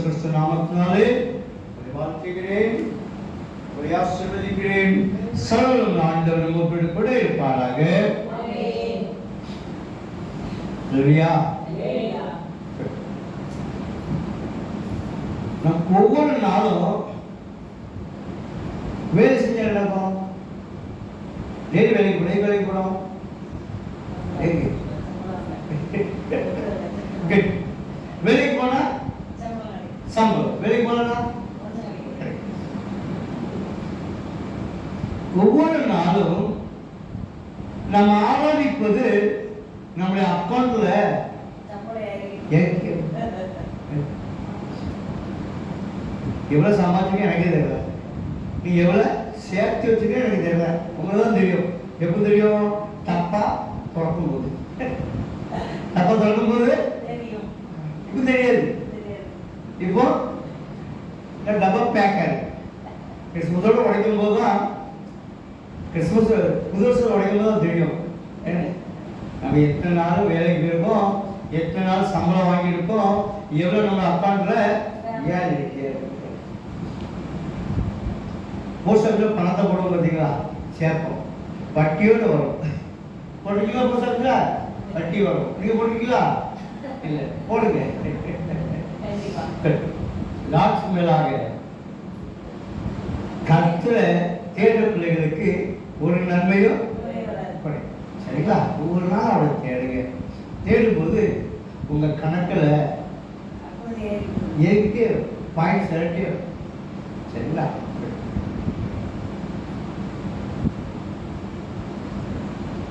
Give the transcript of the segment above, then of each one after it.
கிறிஸ்து நாமத்தினாலே வாழ்த்துகிறேன், ஆசீர்வதிக்கிறேன். சகலம் ஆண்டவர் நம்மோடு கூட இருப்பாராக. நம் ஒவ்வொரு நாளும் வேலை செஞ்ச நடக்கும். டெய்லி வேலைக்கு போனோம். வேலைக்கு போனா சம்பளம், வேலைக்கு போனா ஒவ்வொரு நாளும் நம்ம ஆராதிப்பது நம்முடைய அக்கௌண்ட்ல எவ்வளவு சம்பாதிக்க எனக்கு தெரியல, நீ எவ்வளவு சேர்த்து வச்சுக்க எனக்கு தெரியல. உங்களுக்கு தான் தெரியும். எப்ப தெரியும்? தப்பா திறக்கும் போது. தப்பா திறக்கும் போது இப்ப தெரியாது. இப்போ டபுள் பேக்கர் கிறிஸ்துமஸோட உடைக்கும் போது தான், கிறிஸ்துமஸ் புது வருஷம் உடைக்கும் போது தான் தெரியும் நம்ம எத்தனை நாள் வேலைக்கு போயிருக்கோம், எத்தனை நாள் சம்பளம் வாங்கியிருக்கோம், எவ்வளவு நம்ம அக்கௌண்ட்ல ஏன் இருக்கு. போஸ்ட் ஆஃபீஸ்ல பணத்தை போடுவோம் பார்த்தீங்களா, சேர்ப்போம், வட்டியோடு வரும். போட்டுருக்கீங்களா? போஸ்ட் ஆஃபீஸ்ல வட்டி வரும். நீங்க போட்டுருக்கீங்களா? இல்லை, போடுங்க. லாட்சி மேலாக கர்த்தர தேடுற பிள்ளைகளுக்கு ஒரு நன்மையும் சரிங்களா? ஒவ்வொரு நாள் அவளை தேடுங்க. தேடும்போது உங்க கணக்கில் ஏறிட்டே பாயிண்ட் செரட்டே சரிங்களா?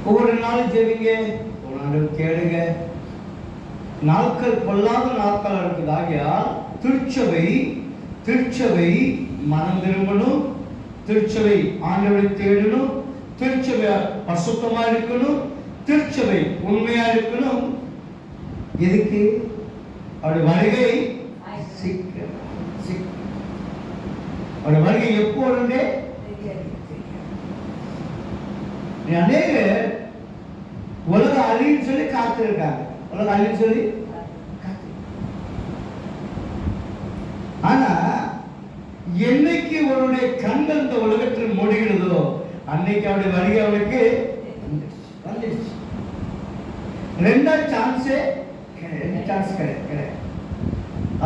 ஒவ்வொரு நாளும் தேடுங்க, ஒரு நாள் தேடுங்க. நாட்கள் பொல்லாத நாட்கள் இருக்குது. ஆகையால் திருச்சபை மனம் திரும்பணும், திருச்சபை ஆண்டவரை தேடணும், திருச்சபை பரிசுத்தமா இருக்கணும், திருச்சபை உண்மையா இருக்கணும். எதுக்கு? அவருடைய வருகை சீக்கிரம். அவருடைய வருகை எப்போது? அநேக உலக அழின்னு சொல்லி காத்திருக்காங்க. உலக அழின்னு சொல்லி, ஆனா என்னைக்கு அவருடைய கண்கள் இந்த உலகத்தில் மூடுகிறதோ அன்னைக்கு அவருடைய வருகை அவனுக்கு வந்துடுச்சு. ரெண்டாவது சான்ஸே கிடையாது.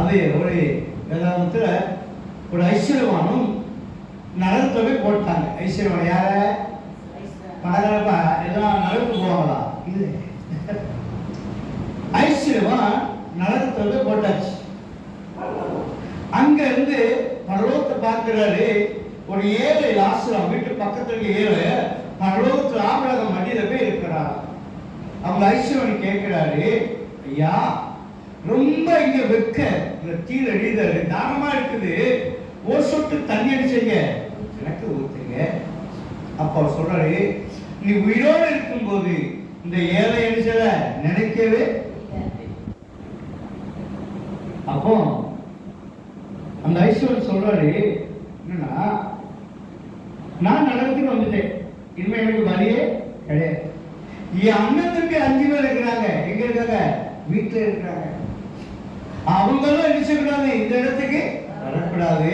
அது ஒரு வேதாந்தத்துல ஒரு ஐஸ்வர்யவானும் நரகத்துல போய் போட்டாங்க. ஐஸ்வர்யவான் யார? பணக்காரப்பா எல்லாம் நரகத்துக்கு போவாங்களா? இல்லை, ஐஸ்வர்யவான் நரகத்துல போய் போட்டாச்சு. அங்க இருந்து பரலோகத்தை பார்க்கிறாரு. ஒரு ஏழை லாசரு வீட்டு பக்கத்துல ஏழை பரலோகத்துல ஆபிரகாம் மடியில போய் இருக்கிறார். அவங்க ஐஸ்வர்யன் கேட்கிறாரு, ஐயா ரொம்ப இங்க வெக்க தீர எழுதாரு, தானமா இருக்குது, ஒரு சொட்டு தண்ணி அடிச்சீங்க எனக்கு ஊத்துங்க. அப்ப அவர் சொல்றாரு, நீ உயிரோடு இருக்கும் போது இந்த ஏழை அடிச்சத நினைக்கவே. அப்போ அந்த ஐஸ்வர்யன் சொல்றாரு, என்னன்னா நான் நரகத்துக்கு வந்துட்டேன், இனிமே எனக்கு வழியே கிடையாது. என் அண்ணன் தம்பி 5 பேர் இருக்கிறாங்க. எங்க இருக்காங்க? வீட்டுல இருக்கிறாங்க. அவங்களும் என்ன செய்யக்கூடாது? இந்த இடத்துக்கு வரக்கூடாது.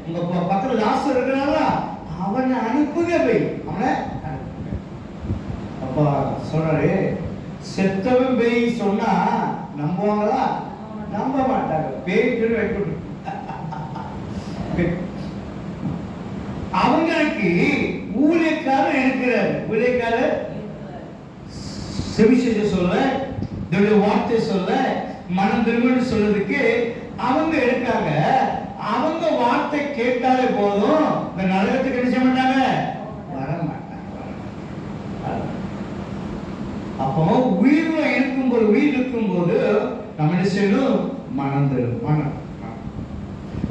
உங்க பக்கத்துல லாஸ்ட் இருக்கிறாங்க, அவனை அனுப்புங்க போய் அவனை அனுப்புங்க. அப்பா சொல்றாரு, செத்தவன் பேய் சொன்னா நம்புவாங்களா? நம்ப மாட்டாங்க. பேய் வைக்கணும். அவங்களுக்கு ஊழியக்காரர் இருக்கிறார். ஊழியக்காரர் செவிசேஷ சொல்ல, தேவனுடைய வார்த்தை சொல்ல, மனம் திரும்பன்னு சொல்றதுக்கு அவங்க இருக்காங்க. அவங்க வார்த்தை கேட்டாலே போதும், இந்த நரகத்துக்கு என்ன செய்ய மாட்டாங்க, வர மாட்டாங்க. அப்போ உயிர்ல இருக்கும்போது, உயிர் இருக்கும்போது நம்ம என்ன செய்யணும்? மனம் திரும்ப.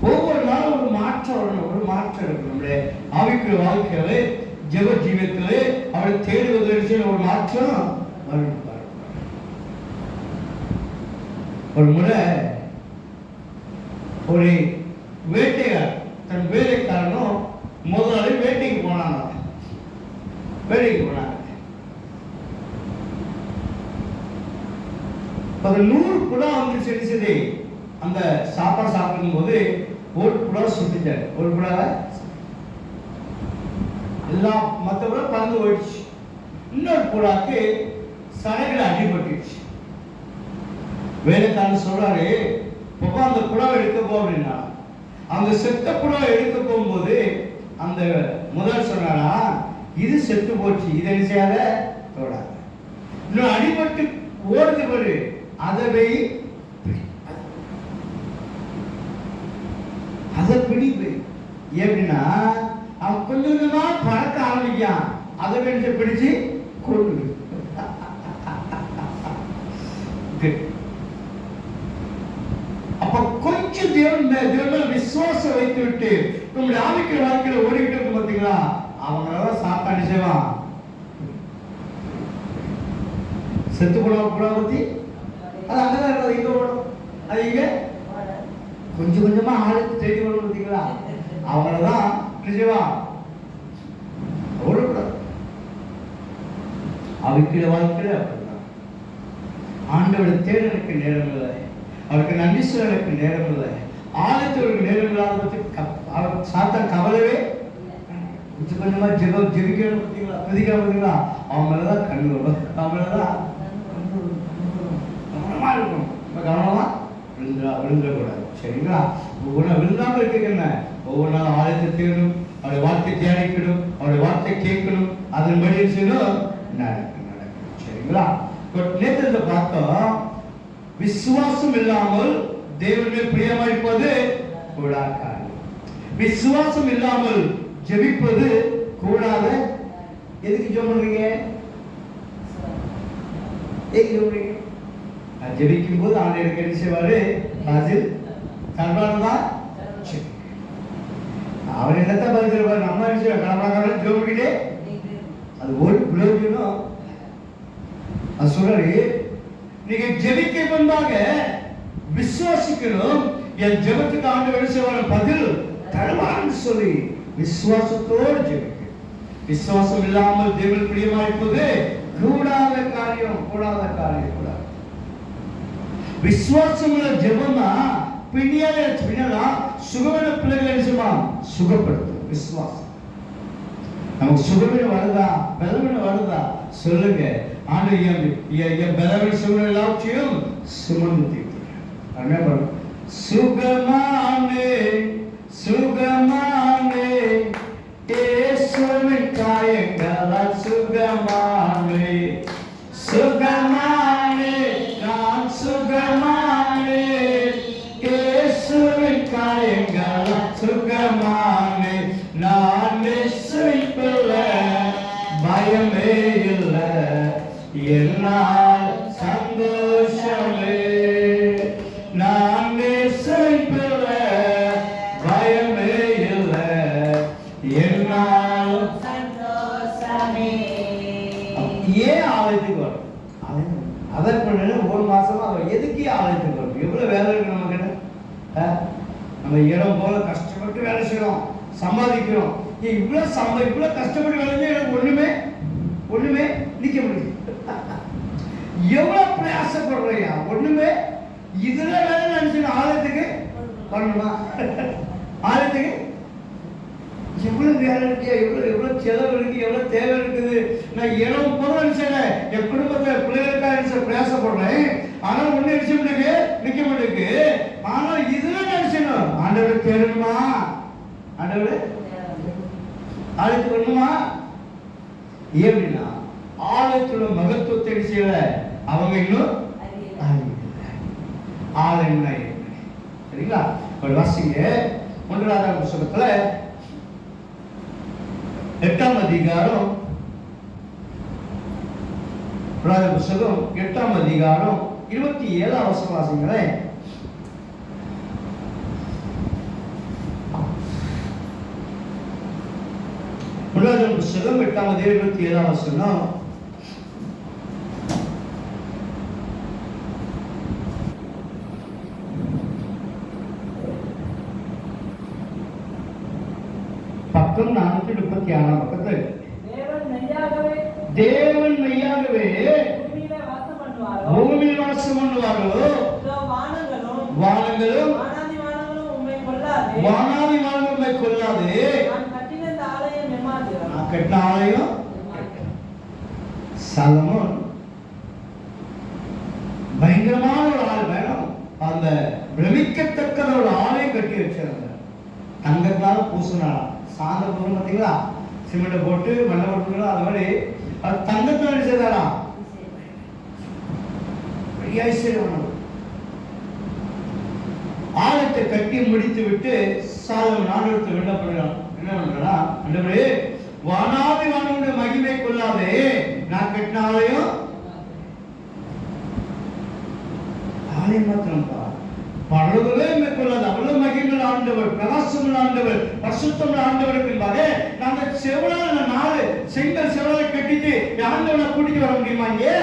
ஒவ்வொரு நாளும் ஒரு மாற்றம் வரணும், ஒரு மாற்றம் இருக்கு. நம்முடைய ஆவிக்குரிய வாழ்க்கையில, ஜெப ஜீவியத்திலே அவரை தேடுவதற்கு ஒரு மாற்றம் வரும். ஒரு முறை ஒரு வேட்டையார் தன் வேலைக்காரனும் முதலாளி வேட்டைக்கு போனாங்க. அது 100 புறா வந்து செடிச்சது அந்த சாப்பாடு சாப்பிடும் போது ஒரு புடவை சுட்டுட்டாரு. ஒரு புடவை எல்லாம் மற்ற புடவை பறந்து போயிடுச்சு. இன்னொரு புறாக்கு சடைகளை அடிபட்டுச்சு. வேலைக்காரன் சொல்றாரு, பாப்பா அந்த புடவை எடுக்க போ அப்படின்னா, அந்த செத்த புடவை எடுக்க போகும்போது அந்த முதல் சொன்னாரா, இது செத்து போச்சு, இதை செய்யாத தொடாத. இன்னும் அடிபட்டு ஓடுது பாரு, அதை பிடிப்பு. எப்படின்னா அவன் கொஞ்சம் கொஞ்சமா பறக்க ஆரம்பிக்கான், அதை வெளியே பிடிச்சு கொண்டு. அப்ப கொஞ்சம் தேவன் விசுவாசம் வைத்து விட்டு நம்முடைய ஆவிக்குரிய வாழ்க்கையில ஓடிக்கிட்டு இருக்கும் பார்த்தீங்களா, அவங்களால சாப்பாடு செய்வான். செத்து போட பத்தி அது அங்கதான் இருக்காது, இங்க ஓடும். அது இங்க கொஞ்சம் கொஞ்சமா ஆளுக்கு தேடி வரும் பார்த்தீங்களா, அவங்களதான் செய்வான். ஓடக்கூடாது. ஆவிக்குரிய வாழ்க்கையில அப்படிதான். ஆண்டோட தேடலுக்கு நேரம் இல்லை, அவருக்கு நன்றி சொல்லுக்கு நேரம் இல்லை, ஆலயத்தோருக்கு நேரம் இல்லாத பற்றி சாத்தான் கவலையே. கொஞ்சம் கொஞ்சமா ஜெபிக்கணும் பார்த்தீங்களா, துதிக்கணும் பார்த்தீங்களா, அவன் மேலதான் கண்ணு வரும். அவன் மேலதான் கவனமா இருக்கணும். கவனமா விழுந்துடக்கூடாது. சரிங்களா? ஒவ்வொரு நாள் விழுந்தாம இருக்கீங்க. ஒவ்வொரு நாள் ஆலயத்தை தேடணும், அவருடைய வார்த்தை தியானிக்கணும், அவருடைய வார்த்தை கேட்கணும், அதன்படி செய்யணும், நடக்கணும். சரிங்களா? நேற்று பார்த்தோம், விசுவாசம் இல்லாமல் தேவனுடைய பிரியமாயிருப்பது கூடாத காரியம். விசுவாசம் இல்லாமல் ஜெபிப்பது கூடாத. எதுக்கு ஜெபம் பண்றீங்க? ஜெபிக்கும் போது ஆண்டவருக்கு என்ன செய்வாரு? பதில் தருவாருதான். அவர் என்னத்தான் பதில் தருவாரு? நம்ம விஷயம் கடமைக்காக ஜெபிக்கிட்டே அது ஒரு பிரயோஜனம். அது சொல்றாரு, நீங்க ஜெபிக்க முன்பாக விசுவாசிக்கணும், என் ஜெபத்துக்கு ஆண்டவர் செய்வார் பதில் தருவார்னு சொல்லி விசுவாசத்தோடு ஜெபிக்க. விசுவாசம் இல்லாமல் தேவன் பிரியமா இருப்பது கூடாத காரியம். கூடாத காரியம் கூடாது. விசுவாசம் உள்ள ஜெபம் தான் பின்னால சுகமான பிள்ளைகளை சுகப்படுத்தும். விசுவாசம் நமக்கு சுகமே வருதா, பலவீனம் வருதா சொல்லுங்க. ஆண்டவர் என் பலவீன சூழ்நிலை எல்லாவற்றையும் சுமந்து தீர்க்கிறார். சுகமானே சுகமானே இயேசுவின் காயங்களால் சுகமானே சுகமானே நான் சுகமானே இயேசுவின் காயங்களால் சுகமானே நான் இயேசுவின் பிள்ளை பயமே இல்லை என்னால் சந்தோஷமே நான் இயேசுவின் பிள்ளை பயமே இல்லை என்னால் சந்தோஷமே. ஏன் ஆலயத்துக்கு வரும்? அதற்கு ஒரு மாசமா எதுக்கு ஆலயத்துக்கு வரும்? எவ்வளவு வேலை இருக்கு நம்ம கிட்ட. நம்ம இடம் போல கஷ்டப்பட்டு வேலை செய்யறோம், சம்பாதிக்கிறோம். இவ்வளவு கஷ்டப்பட்டு வேலை செய்ய எனக்கு ஒண்ணுமே நிக்க முடியும். எவ்வளவு பிரயாசப்படுறியா? ஒண்ணுமே இதுல வேலை நினைச்சு ஆலயத்துக்கு வரணுமா? ஆலயத்துக்கு எவ்வளவு வேலை இருக்கு, எவ்வளவு செலவு இருக்கு, எவ்வளவு தேவை இருக்குது. நான் இடம் போல நினைச்சேன், என் குடும்பத்தை பிள்ளைகளுக்காக நினைச்ச பிரயாசப்படுறேன். ஆனா ஒண்ணு நிக்க மாட்டேங்குது. ஆனா இதுல நினைச்சணும் ஆண்டவரை தேடணுமா, ஆண்டவரை ஆலயத்துக்கு வரணுமா? எப்படின்னா ஆலயத்தோட மகத்துவத்தை செய்யல அவங்க இன்னும் ஆலயம். சரிங்களா? வாசிங்க 1 புத்தகத்துல 8ஆம் அதிகாரம், புத்தகம் 8ஆம் அதிகாரம் 27ஆம் வசனம் வாசிங்களேன். புத்தகம் 8ஆம் அதிகாரம் 27ஆம் வசனம். பக்கம் 436 பக்கத்தில் தேவன் மெய்யாகவே பூமியில் வாசம் பண்ணுவாரோ, வானங்களும் வானாதி வானங்களும் உம்மை கொள்ளாதே. வானாதி வானங்களும் உம்மை கொள்ளாதே. நான் கட்டின இந்த ஆலயம் எம்மாத்திரம். நான் கட்டின ஆலயம். சாலமோன் பயங்கரமான ஒரு ஆள் வேணும். அந்த பிரமிக்கத்தக்க ஒரு ஆலயம் கட்டி வச்சிருந்தாங்க. தங்கத்தால பூசினாரா, சாந்த பூசம் பார்த்தீங்களா, சிமெண்ட் போட்டு மண்ணை போட்டு அது மாதிரி அது தங்கத்தால் செய்தாரா, ஐஸ்வர்யமானவர். ஆலயத்தை கட்டி முடித்து விட்டு சாலமோன் ஆண்டவருக்கு விண்ணப்பம் என்ன பண்றா, ஆண்டவரே வானாதி வானங்களுடைய மகிமை கொள்ளாதே, நான் கட்டின ஆலயம். ஆலயம் மாத்திரம்பா, பரலோகமே மேற்கொள்ளாது. அவ்வளவு மகிமையுள்ள ஆண்டவர், பிரகாசமுள்ள ஆண்டவர், பரிசுத்தமுள்ள ஆண்டவருக்கு என்பாக நாங்கள் செவலான நாலு செங்கல் செவலை கட்டிட்டு ஆண்டவனை கூட்டிட்டு வர முடியுமா? இங்கே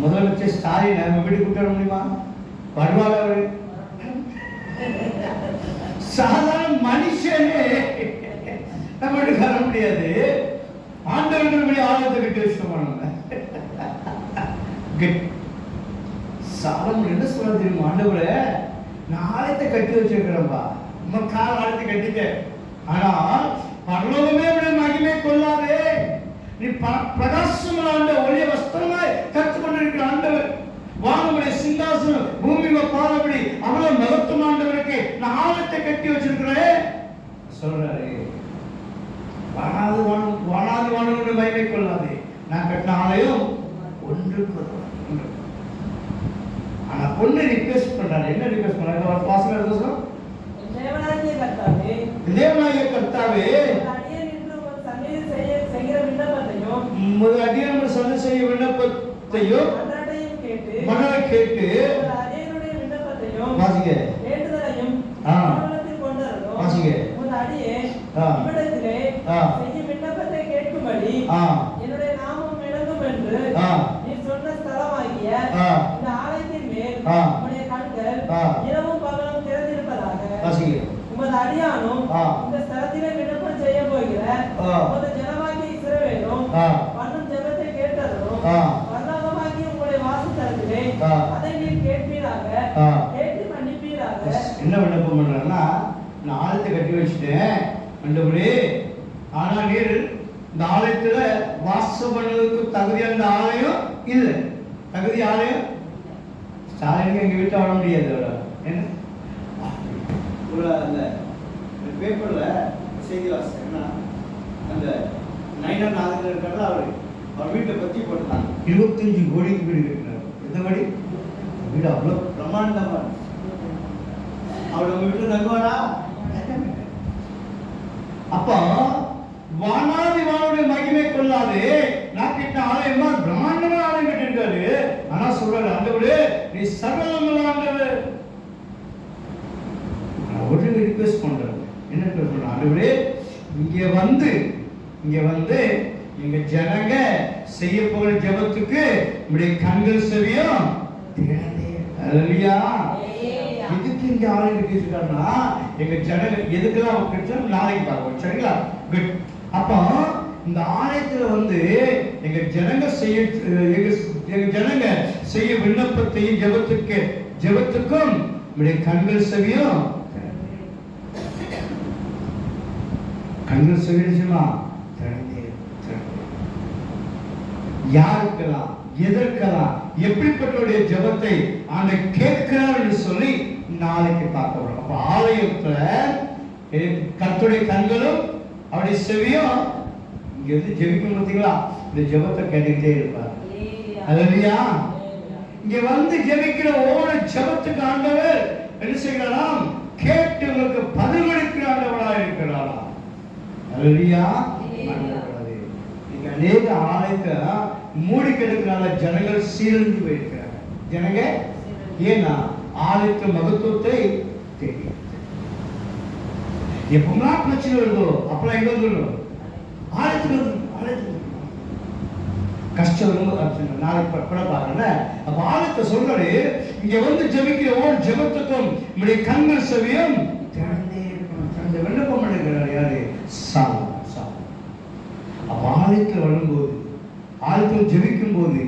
முதலமைச்சர் ஸ்டாலின் நம்ம வீட்டுக்கு கூட்ட வர முடியுமா? வருவாங்க அவரு? சாதாரண மனுஷனே நம்ம வீட்டுக்கு வர முடியாது. ஆண்டவர்கள் ஆலயத்தை கட்டி வச்சுட்டோம். சாலமோன் என்ன சொல்ல தெரியுமா? ஆண்டவரே நான் ஆலயத்தை கட்டி வச்சிருக்கிறேன்பா, நம்ம கால் ஆலயத்தை கட்டிக்க, ஆனால் பரலோகமே உடைய மகிமை கொள்ளாதே. நீ பிரகாசமான ஆண்ட ஒளிய வஸ்திரமாய் கற்றுக்கொண்டிருக்கிற ஆண்டவர், வானமுடைய சிங்காசனம் பூமி பாதபடி அவ்வளவு மகத்துவம் ஆண்டவருக்கு நான் ஆலயத்தை கட்டி வச்சிருக்கிறேன் சொல்றாரு. வானாது வானங்களுடைய மகிமை கொள்ளாதே, நான் கட்டின ஆலயம் ஒன்றுக்கு. ஆனா பொண்ணு ரிக்வெஸ்ட் பண்றாரு. என்ன ரிக்வெஸ்ட் பண்றாரு? வாசகம் எடுத்துக்கோ. தேவனாகிய கர்த்தாவே, தேவனாகிய கர்த்தாவே, அடியேன் இன்று உமது சந்நிதியில் செய்கிற விண்ணப்பத்தையும் உமது அடியேன் சந்நிதி செய்ய விண்ணப்பத்தையும் மனதை கேட்டு அடியேனுடைய விண்ணப்பத்தையும் வாசிக்க வேண்டுதலையும் உள்ளத்தில் கொண்டறலும் வாசிக்க உமது அடியேன் இவ்விடத்திலே செய்ய விண்ணப்பத்தை கேட்கும்படி என்னுடைய நாமம் விளங்கும் என்று நீ சொன்ன ஸ்தலமாகிய இந்த ஆலயத்தின் மேல் உம்முடைய கண்கள் இரவும் பகலும் திறந்திருப்பதாக வாசிக்க. உமது அடியானும் இந்த ஸ்தலத்திலே விண்ணப்பம் செய்ய போகிற உமது ஜனமாகிய இஸ்ரவேலும் பண்ணும் ஜெபத்தை கேட்டதும் பரலோகமாகிய உம்முடைய வாசஸ்தலத்திலே அதை நீர் கேட்பீராக, கேட்டு மன்னிப்பீராக. என்ன விண்ணப்பம் பண்றாருன்னா, நான் ஆலயத்தை கட்டி வச்சுட்டேன் ஆண்டவரே, ஆனா நீர் இந்த ஆலயத்துல வாசம் பண்ணுவதற்கு தகுதியான இந்த ஆலயம் இல்லை. தகுதி ஆலயம் ஸ்டாலினுக்கு எங்க வீட்டை வர முடியாது. என்ன அந்த பேப்பர்ல செய்தி வாசிச்சேன்னா, அந்த நைனர் நாதன் இருக்காரு, அவர் வீட்டை பத்தி போட்டாங்க. 25 கோடிக்கு வீடு கட்டினார். எந்த கோடி வீடு? அவ்வளவு பிரம்மாண்டமா. அவர் உங்க வீட்டுல தங்குவாரா? அப்போ வானாதி வானுடைய மகிமை கொள்ளாது, நான் கிட்ட ஆலயமா பிரம்மாண்டமான ஆலயம் கட்டிருக்காரு. ஆனா சொல்றாரு, ஆண்டவரே நீ சகலமுள்ள ஆண்டவர். ஒரு ரிக்வெஸ்ட் பண்றாரு. என்ன ரிக்வெஸ்ட் பண்றாரு? ஆண்டவரே இங்க வந்து எங்க ஜனங்க செய்ய போற ஜெபத்துக்கு உடைய கண்கள் செவியும் திறந்தே. அல்லேலூயா. எதுக்கு இங்க ஆலயம் கட்டிருக்காருன்னா, எங்க ஜனங்க எதுக்கெல்லாம் கட்டிருக்காரு நாளைக்கு பார்ப்போம். சரிங்களா? குட். அப்போ இந்த ஆலயத்துல வந்து எங்க ஜனங்க செய்ய விண்ணப்பத்தையும் ஜெபத்துக்கும் உடைய கண்கள் செவியும் யாருக்கெல்லாம் எதற்கெல்லாம் எப்படிப்பட்ட ஜெபத்தை ஆண்டு கேட்கிறார் என்று சொல்லி நாளைக்கு பார்க்க. அப்ப ஆலயத்துல கர்த்தருடைய கண்களும் அவருடைய செவியும் இங்க இருந்து ஜெபிக்கும் பார்த்தீங்களா, இந்த ஜெபத்தை கேட்டுக்கிட்டே இருப்பார். அல்லேலூயா. இங்க வந்து ஜெபிக்கிற ஒவ்வொரு ஜெபத்துக்கு ஆண்டவர் என்ன செய்கிறாராம்? கேட்டு உங்களுக்கு பதிலளிக்கிற ஆண்டவராக இருக்கிறாரா? அல்லேலூயா. நீங்க அநேக ஆலயத்தை மூடி கிடக்கிறனால ஜனங்கள் சீரழிந்து போயிருக்கிறாங்க. ஜனங்க ஏன்னா ஆலயத்தின் மகத்துவத்தை தெரியும். எப்பெல்லாம் பிரச்சனை வருதோ அப்பெல்லாம் எங்க வந்துடும்? ஆலயத்துக்கு கஷ்டம் வரும்போது நாளைக்கு கூட பாருங்க. அப்ப ஆலயத்தை சொல்றாரு, இங்க வந்து ஜெபிக்கிற ஒவ்வொரு ஜெபத்துக்கும் நம்முடைய கண்கள் செவியும் திறந்தே இருக்கணும். திறந்த விண்ணப்பம் பண்ணுகிறார். யாரு? சாலமோன். அப்ப ஆலயத்தில் வரும்போது, ஆலயத்தில் ஜெபிக்கும் போது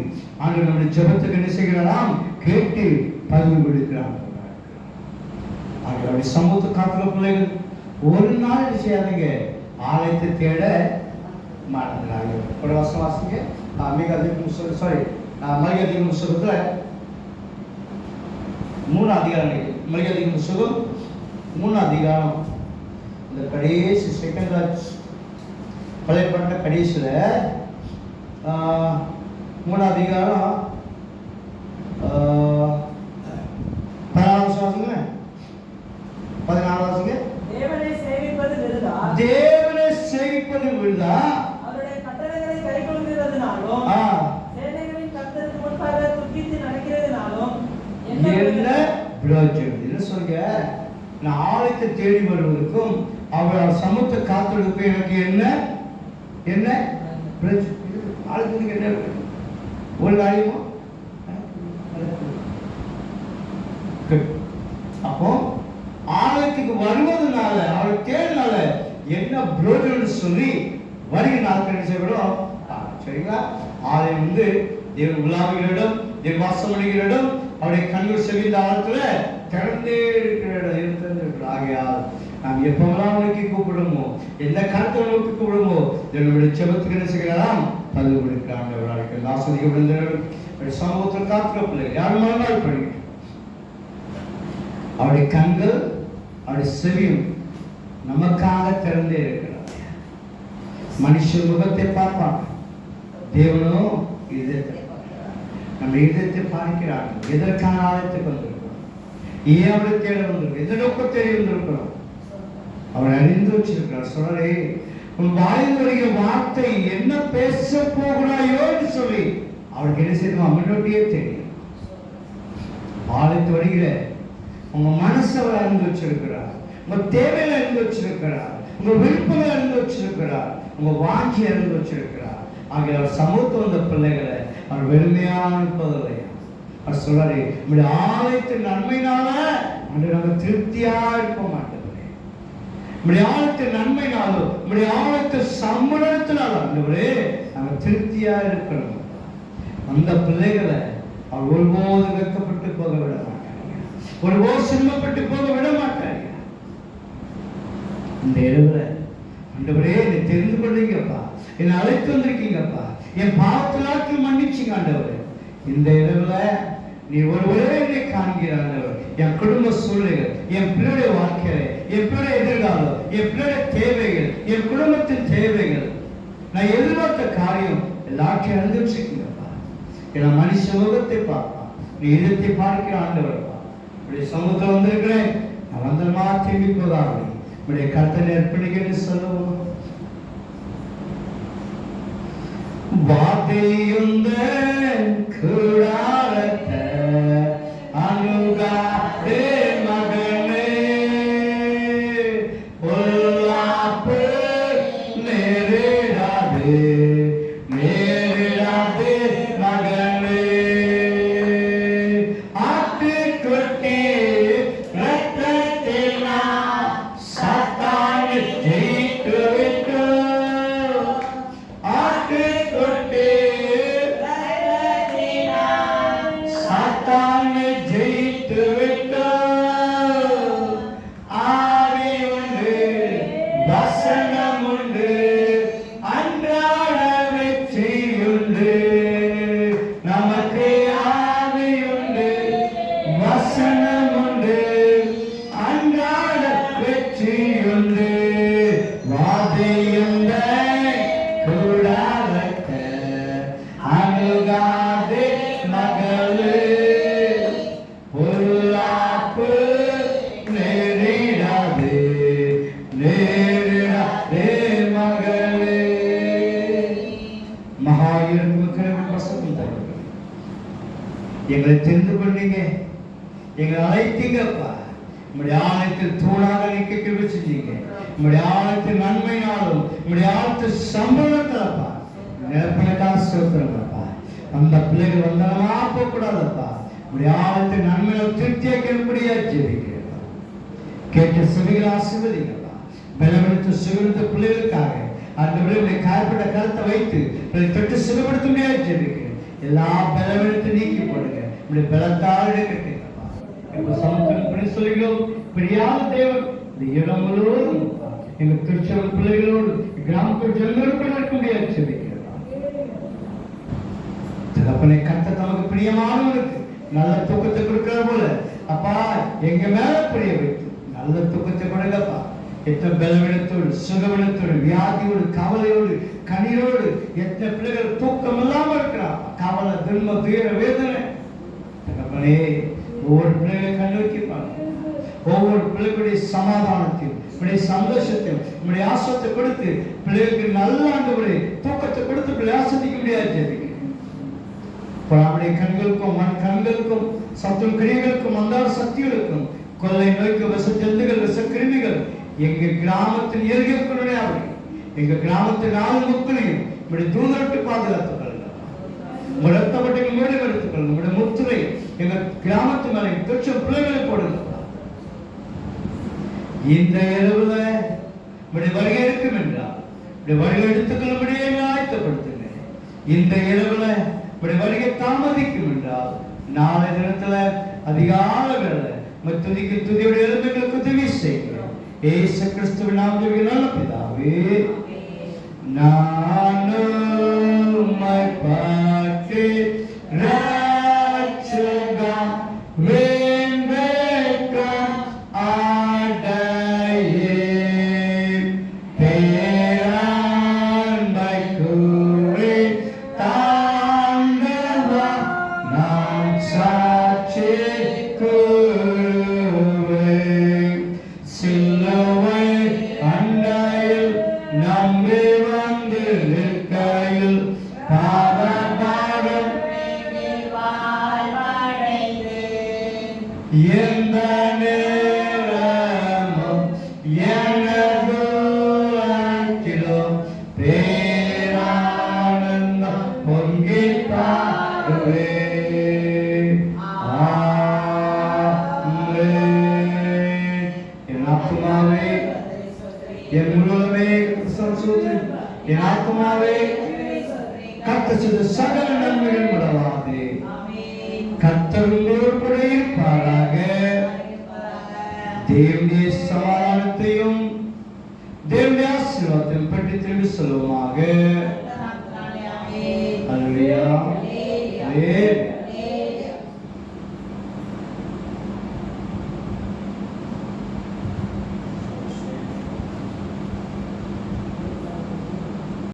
ஆண்டவர் நம்முடைய ஜெபத்துக்கு என்ன செய்கிறாராம்? கேட்டு பதிவு கொடுக்கிறான். அவருடைய சமூக காத்துல பிள்ளைகள் ஒரு நாள் என்ன செய்யாதீங்க, ஆலயத்தை தேட மாட்டாங்க. ஒரு வருஷம் வாசிங்க மரியாதைக்கும் புஸ்தகத்துல 3 அதிகாரம். மரியாதைக்கும் புஸ்தகம் 3 அதிகாரம். இந்த கடைசி செகண்ட் ராஜ் பழைய பண்ண கடைசியில 3 அதிகாரம் 14 தேவனை சேவிப்பது விருதா, தேவனை சேவிப்பது விருதா, அவருடைய கட்டளைகளை கைக்கொள்கிறதுனாலும் சேனைகளின் கர்த்தருக்கு முன்பாக துக்கித்து நடக்கிறதுனாலும் என்ன பிரயோஜனம்? என்ன சொல்லுங்க, நான் ஆலயத்தை தேடி வருவதற்கும் அவர் சமூகத்தை காத்தெடுக்கும் எனக்கு என்ன என்ன ஆலயத்துக்கு என்ன ஒரு காரியமோ? அப்போ ஆலயத்துக்கு வருவதனால அவர் தேடினால என்ன பிரயோஜனம் சொல்லி வருகிற நாட்கள் செய்யப்படும். சரிங்களா? ஆலயம் வந்து தேவன் உலாவுகிற இடம், தேவன் வாசம் அடைகிற இடம், அவருடைய கண்கள் செவிந்த ஆழத்துல திறந்தே இருக்கிற இடம். ஆகையால் நாம் எப்பெல்லாம் நோக்கி கூப்பிடுமோ, எந்த கருத்தை நோக்கி கூப்பிடுமோ, என்னுடைய செபத்துக்கு என்ன செய்யலாம்? பதிவு கொடுக்கிறான். அவர்களுக்கு ஆசிரியர் விழுந்தவர்கள் சமூகத்தில் காத்துற பிள்ளைகள் யார் மனநாள் படிக்கட்டும். அவருடைய கண்கள் அவருடைய செவியும் நமக்காக திறந்தே இருக்கிறார். மனுஷன் முகத்தை பார்ப்பான், தேவனோ இதயத்தை பார்க்கிறார். நம்ம இதயத்தை பார்க்கிறார். எதற்கான ஆலயத்துக்கு வந்திருக்கிறோம்? ஏன் அவரை தேட வந்திருக்கிறோம்? எந்த நோக்கத்தை வந்திருக்கிறோம்? அவர் அறிந்து வச்சிருக்கிறார். சொல்றே, உன் வாயில் வருகிற வார்த்தை என்ன பேச போகிறாயோ என்று சொல்லி அவருக்கு என்ன செய்யணும்? முன்னோட்டியே தெரியும். ஆலயத்து வருகிற உங்க மனசை அவர் அறிந்து வச்சிருக்கிறார். உங்க தேவையில அறிந்து வச்சிருக்கிறார். உங்க விருப்பங்களை அறிந்து வச்சிருக்கிறார். உங்க வாஞ்சி அறிந்து வச்சிருக்கிறார். ஆகிய அவர் சமூகத்தை வந்த பிள்ளைகளை அவர் வெறுமையா அனுப்பதில்லை. அவர் சொல்றாரு, நம்முடைய ஆலயத்தின் நன்மையினால நாங்கள் திருப்தியா இருக்க மாட்டோம். நம்முடைய ஆலயத்தின் நன்மையினாலும் நம்முடைய ஆலயத்தின் சம்பளத்தினாலும் ஆண்டவரே நாங்கள் திருப்தியா இருக்கணும். அந்த பிள்ளைகளை அவர் ஒருபோது வெட்கப்பட்டு போக விட மாட்டாங்க, ஒருபோது சிரமப்பட்டு போக விட மாட்டாங்க. இந்த இரவுல ஆண்டவரே என்னை தெரிந்து கொண்டீங்கப்பா, என்னை அழைத்து வந்திருக்கீங்கப்பா, என் பாவத்திலாக்கு மன்னிச்சிங்க ஆண்டவரே. இந்த இரவுல நீ ஒருவரே என்னை காண்கிற ஆண்டவர். என் குடும்ப சூழ்நிலைகள், என் பிள்ளைய வாழ்க்கையில, என் பிள்ளைய எதிர்காலம், என் பிள்ளைய தேவைகள், என் குடும்பத்தின் தேவைகள், நான் எதிர்பார்த்த காரியம் எல்லாத்தையும் அனுபவிச்சிருக்கீங்கப்பா. ஏன்னா மனுஷ முகத்தை பார்ப்பான், நீ இதயத்தை பார்க்கிற ஆண்டவர்ப்பா. இப்படி சமூகத்தில் வந்திருக்கிறேன், நான் வந்தமா திரும்பி போதாங்க இப்படி கர்த்தனை அர்ப்பணிக்க சொல்லுவோம். வாதையுந்த கூடாரத்தை அணுகாதே மகனே, பொல்லாப்பு நேரிடாதே நேரிடாதே மகனே. ஆட்டுக்குட்டி ரத்தத்தினால் சாத்தானை ஜெயித்து விட்டு, ஆட்டுக்குட்டி சாத்தானை ஜெயித்து விட்டு, ஆவி உண்டு வசனம் உண்டு அன்றாட வெற்றி உண்டு. நமக்கு ஆவி உண்டு வசனம் உண்டு அன்றாட வெற்றி உண்டு. வாதையுந்த கூடாரத்தை அணுகாதே மகளே, பொல்லாப்பு நேரிடாதே நேரிடாதே மகளே. மகா இருக்கும் வசனம் தருங்கள். எங்களை தெரிந்து கொண்டீங்க, எங்களை அழைத்தீங்கப்பா. நம்முடைய ஆலயத்தில் தூணாக நிற்க கிருபை செஞ்சீங்க. நம்முடைய ஆலயத்தின் நன்மையினாலும் நம்முடைய ஆலயத்தின் சம்பளத்திலப்பா நிரப்பனக்காக சோத்திரப்பா. அந்த பிள்ளைகள் வந்தனமா போகக்கூடாதப்பா. நம்முடைய ஆலயத்தின் நன்மையினால் திருப்தியாக கேட்படியா ஜெபிக்கிறப்பா. கேட்ட செவிகளை ஆசீர்வதிங்கப்பா. பலவெடுத்து சுகந்த பிள்ளைகளுக்காக அந்த பிள்ளைகளை காயப்பட்ட கருத்தை வைத்து தொட்டு சுகப்படுத்த முடியாது ஜெபிக்கிறேன். எல்லா பலவீனத்தை நீக்கி போடுங்க. இப்படி பலத்தால் கட்டுங்கப்பா. இப்ப சமுத்திரம் சொல்கிறோம், பிரியாத தேவன் இந்த இடம் முழுவதும் எங்க திருச்சபை பிள்ளைகளோடு கிராமத்தில் ஜனங்களோடு இருக்க முடியாது சொல்லிக்கிறோம். தகப்பனை கர்த்தர் தமக்கு பிரியமானவனுக்கு நல்ல தூக்கத்தை கொடுக்கிற போல அப்பா எங்க மேல பிரிய வைத்து நல்ல தூக்கத்தை கொடுங்கப்பா. எத்தனை பலவீனத்தோடு, சுகவீனத்தோடு, வியாதியோடு, கவலையோடு, கண்ணீரோடு எத்தனை பிள்ளைகள் தூக்கம் இல்லாம இருக்கிறான். கவலை, துன்ப, துயர, வேதனை. தகப்பனே ஒவ்வொரு பிள்ளைகளை கண்ணோக்கிப்பாங்க. ஒவ்வொரு பிள்ளைகளுடைய சமாதானத்தையும் உடைய சந்தோஷத்தையும் உடைய ஆசத்தை கொடுத்து பிள்ளைகளுக்கு நல்ல ஆண்டவரே தூக்கத்தை கொடுத்து பிள்ளை ஆசதிக்க முடியாது. அவருடைய கண்களுக்கும் மண் கண்களுக்கும் சத்தும் கிரியைகளுக்கும் மந்தார சக்திகளுக்கும் கொள்ளை நோய்க்கு விச ஜந்துகள் விச கிருமிகள் எங்க கிராமத்தின் எருகே எங்க கிராமத்தின் நாலு மக்களையும் இப்படி தூதரட்டு பாதுகாத்துக் கொள்ளுங்க. உங்க ரத்தப்பட்டைகள் மூடி எடுத்துக் கொள்ளுங்க. உங்களுடைய முத்துரை எங்க கிராமத்து மேலே தொற்று பிள்ளைகளை போடுங்க. இந்த இரவுல இப்படி வருகை இருக்கும் என்றால் இப்படி வருகை எடுத்துக்கொள்ளும்படியே ஆயத்தப்படுத்துங்க. இந்த இரவுல இப்படி வருகை தாமதிக்கும் என்றால் நாளை தினத்துல அதிகால வேலை துதிக்கு துதியுடைய எலும்புகளுக்கு உதவி செய்கிறோம். இயேசு கிறிஸ்துவின் நாமத்தில் நல்ல பிதாவே, நானும் உம்மை பார்த்து ரட்சகா வேண்டேன் ஆடையே பேரன்பை கூறி தாண்டவா நான் சாட்சி கூறுவேன். சிலுவை அண்டையில் நம்பி வந்து நிற்கையில் பாவபாரம் எந்த நேரமும் எனது வாழ்க்கையிலும் பேரானந்தம் பொங்கி பாடுவேன். ஆமென். என் ஆத்துமாவே என் முழுவதுமே என் ஆத்துமாவே கர்த்தர் செய்த சகல நன்மைகள் விடவாதே. கர்த்தர் உங்களோடு கூட இருப்பாராக. தேவனுடைய சமாதானத்தையும் தேவனுடைய ஆசீர்வாதத்தையும் பற்றி திரும்பி சொல்லுவோமாக. அல்லேலூயா.